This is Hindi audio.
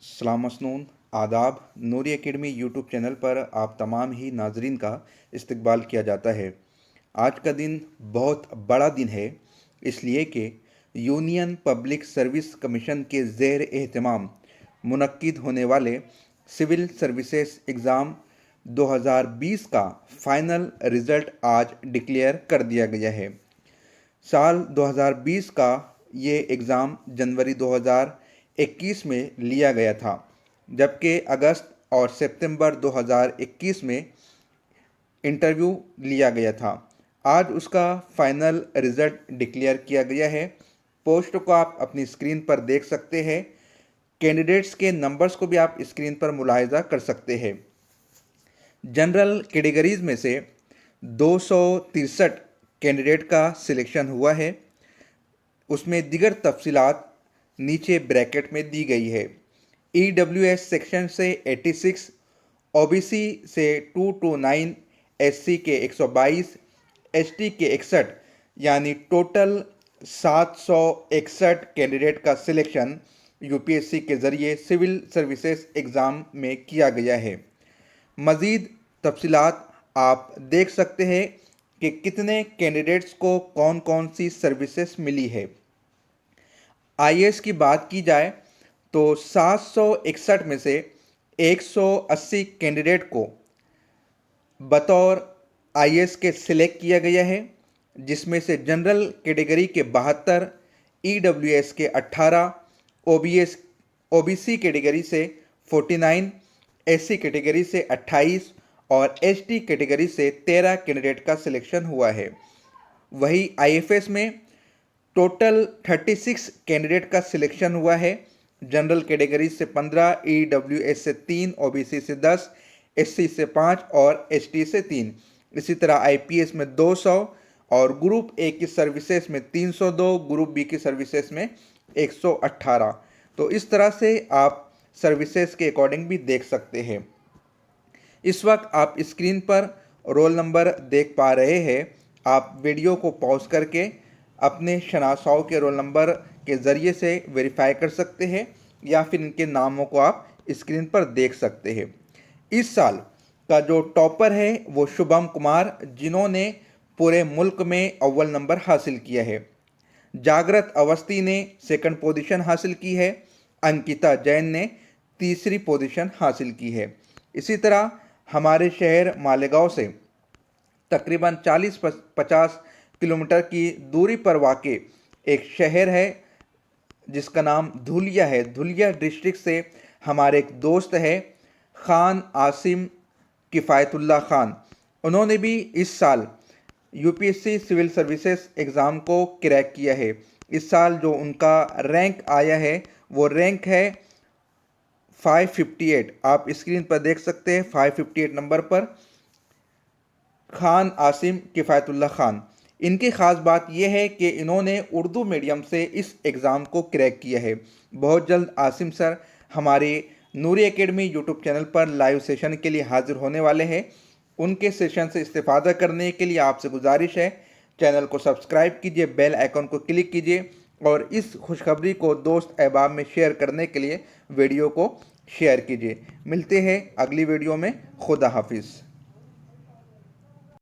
सलाम मसनून, आदाब। नूरी एकेडमी यूट्यूब चैनल पर आप तमाम ही नाजरीन का इस्तकबाल किया जाता है। आज का दिन बहुत बड़ा दिन है, इसलिए कि यूनियन पब्लिक सर्विस कमीशन के ज़ेर एहतमाम मुनक्किद होने वाले सिविल सर्विसेज एग्ज़ाम 2020 का फ़ाइनल रिज़ल्ट आज डिक्लेयर कर दिया गया है। साल 2020 का ये एग्ज़ाम जनवरी 2021 में लिया गया था, जबकि अगस्त और सितंबर 2021 में इंटरव्यू लिया गया था। आज उसका फाइनल रिज़ल्ट डिक्लेयर किया गया है। पोस्ट को आप अपनी स्क्रीन पर देख सकते हैं। कैंडिडेट्स के नंबर्स को भी आप स्क्रीन पर मुलाहिजा कर सकते हैं। जनरल कैटेगरीज में से 263 कैंडिडेट का सिलेक्शन हुआ है। उसमें दीगर तफसीलात नीचे ब्रैकेट में दी गई है। EWS सेक्शन से 86, OBC से 229, SC के 122, ST के 61, यानी टोटल 761 कैंडिडेट का सिलेक्शन UPSC के ज़रिए सिविल सर्विसेज एग्ज़ाम में किया गया है। मज़ीद तफसीलात आप देख सकते हैं कि कितने कैंडिडेट्स को कौन कौन सी सर्विसेज मिली है। IAS की बात की जाए तो 761 में से 180 कैंडिडेट को बतौर IAS के सिलेक्ट किया गया है, जिसमें से जनरल कैटेगरी के 72, EWS के 18, OBC कैटेगरी से 49, SC कैटेगरी से 28 और ST कैटेगरी से 13 कैंडिडेट का सिलेक्शन हुआ है। वही IFS में टोटल 36 कैंडिडेट का सिलेक्शन हुआ है। जनरल कैटेगरी से 15, EWS से 3, OBC से 10, SC से 5 और ST से 3। इसी तरह IPS में 200 और ग्रुप ए की सर्विसेज में 302, ग्रुप बी की सर्विसेज में 118। तो इस तरह से आप सर्विसेज के अकॉर्डिंग भी देख सकते हैं। इस वक्त आप स्क्रीन पर रोल नंबर देख पा रहे हैं। आप वीडियो को पॉज करके अपने शनासाओं के रोल नंबर के ज़रिए से वेरीफाई कर सकते हैं या फिर इनके नामों को आप स्क्रीन पर देख सकते हैं। इस साल का जो टॉपर है वो शुभम कुमार, जिन्होंने पूरे मुल्क में अव्वल नंबर हासिल किया है। जागृत अवस्थी ने सेकंड पोजीशन हासिल की है। अंकिता जैन ने तीसरी पोजीशन हासिल की है। इसी तरह हमारे शहर मालेगांव से तकरीबन 40-50 किलोमीटर की दूरी पर वाक़ई एक शहर है जिसका नाम धुलिया है। धुलिया डिस्ट्रिक्ट से हमारे एक दोस्त है ख़ान आसिम किफ़ायतुल्लाह ख़ान। उन्होंने भी इस साल UPSC सिविल सर्विसेज एग्ज़ाम को क्रैक किया है। इस साल जो उनका रैंक आया है वो रैंक है 558। आप स्क्रीन पर देख सकते हैं 558 नंबर पर ख़ान आसिम किफ़ायतुल्लाह ख़ान। इनकी ख़ास बात यह है कि इन्होंने उर्दू मीडियम से इस एग्ज़ाम को क्रैक किया है। बहुत जल्द आसिम सर हमारे नूरी एकेडमी यूट्यूब चैनल पर लाइव सेशन के लिए हाजिर होने वाले हैं। उनके सेशन से इस्तेफ़ादा करने के लिए आपसे गुजारिश है, चैनल को सब्सक्राइब कीजिए, बेल आइकन को क्लिक कीजिए और इस खुशखबरी को दोस्त अहबाब में शेयर करने के लिए वीडियो को शेयर कीजिए। मिलते हैं अगली वीडियो में। खुदा हाफिज़।